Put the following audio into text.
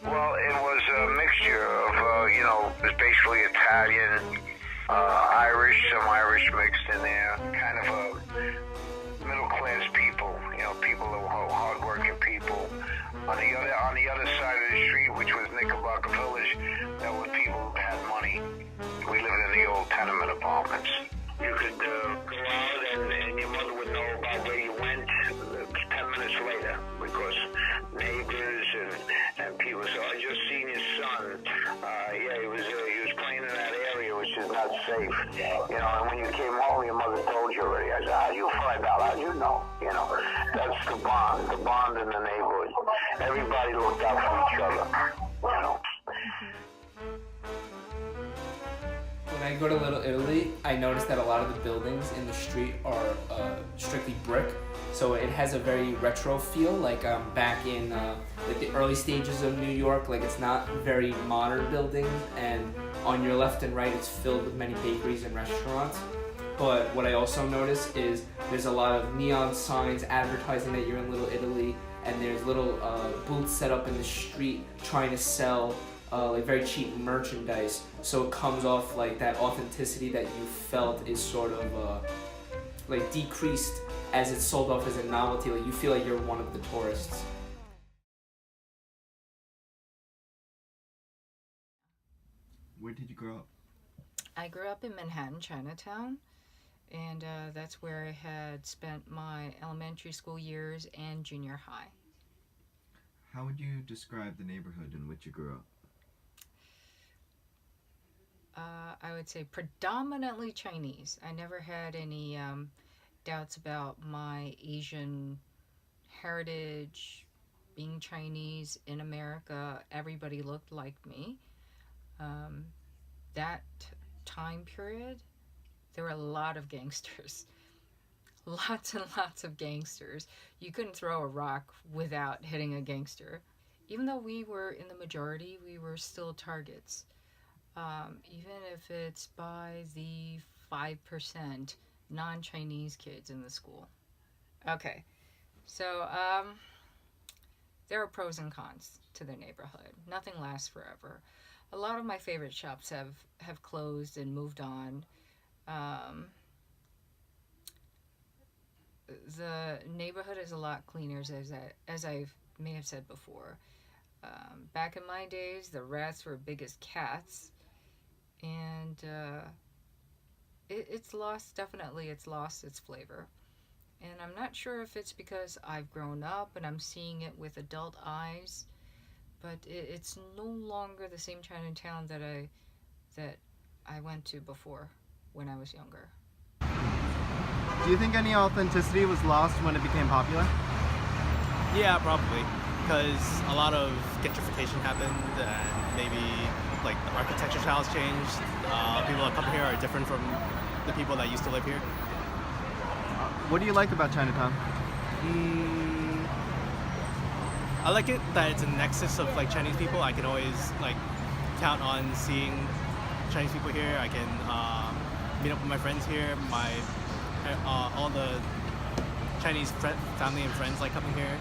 Well, it was a mixture of, it was basically Italian, Irish, some Irish mixed in there, kind of a middle-class people, people that were hard-working people. On the other side of the street, which was Knickerbocker Village, that were people who had money. We lived in the old tenement apartments. You could go out and your mother would know about where you went 10 minutes later because neighbors and people. So I just seen his son. He was playing in that area, which is not safe. And when you came home, your mother told you already. I said, how do you find out? How do you know? That's the bond in the neighborhood. Everybody looked out for each other. When I go to Little Italy, I noticed that a lot of the buildings in the street are strictly brick, so it has a very retro feel, like back in like the early stages of New York. Like it's not very modern buildings, and on your left and right, it's filled with many bakeries and restaurants. But what I also noticed is there's a lot of neon signs advertising that you're in Little Italy, and there's little booths set up in the street trying to sell like very cheap merchandise, so it comes off like that authenticity that you felt is sort of like decreased as it's sold off as a novelty. Like you feel like you're one of the tourists. Where did you grow up? I grew up in Manhattan, Chinatown, and that's where I had spent my elementary school years and junior high. How would you describe the neighborhood in which you grew up? I would say predominantly Chinese. I never had any doubts about my Asian heritage, being Chinese in America. Everybody looked like me. That time period, there were a lot of gangsters. Lots and lots of gangsters. You couldn't throw a rock without hitting a gangster. Even though we were in the majority, we were still targets. Even if it's by the 5% non-Chinese kids in the school. Okay, so there are pros and cons to the neighborhood. Nothing lasts forever. A lot of my favorite shops have closed and moved on. The neighborhood is a lot cleaner, as I may have said before. Back in my days, the rats were big as cats. And it's lost its flavor. And I'm not sure if it's because I've grown up and I'm seeing it with adult eyes, but it's no longer the same Chinatown that I went to before when I was younger. Do you think any authenticity was lost when it became popular? Yeah, probably, because a lot of gentrification happened, and maybe like the architecture styles changed. People that come here are different from the people that used to live here. What do you like about Chinatown? I like it that it's a nexus of like Chinese people. I can always like count on seeing Chinese people here. I can meet up with my friends here. All the Chinese family and friends like coming here.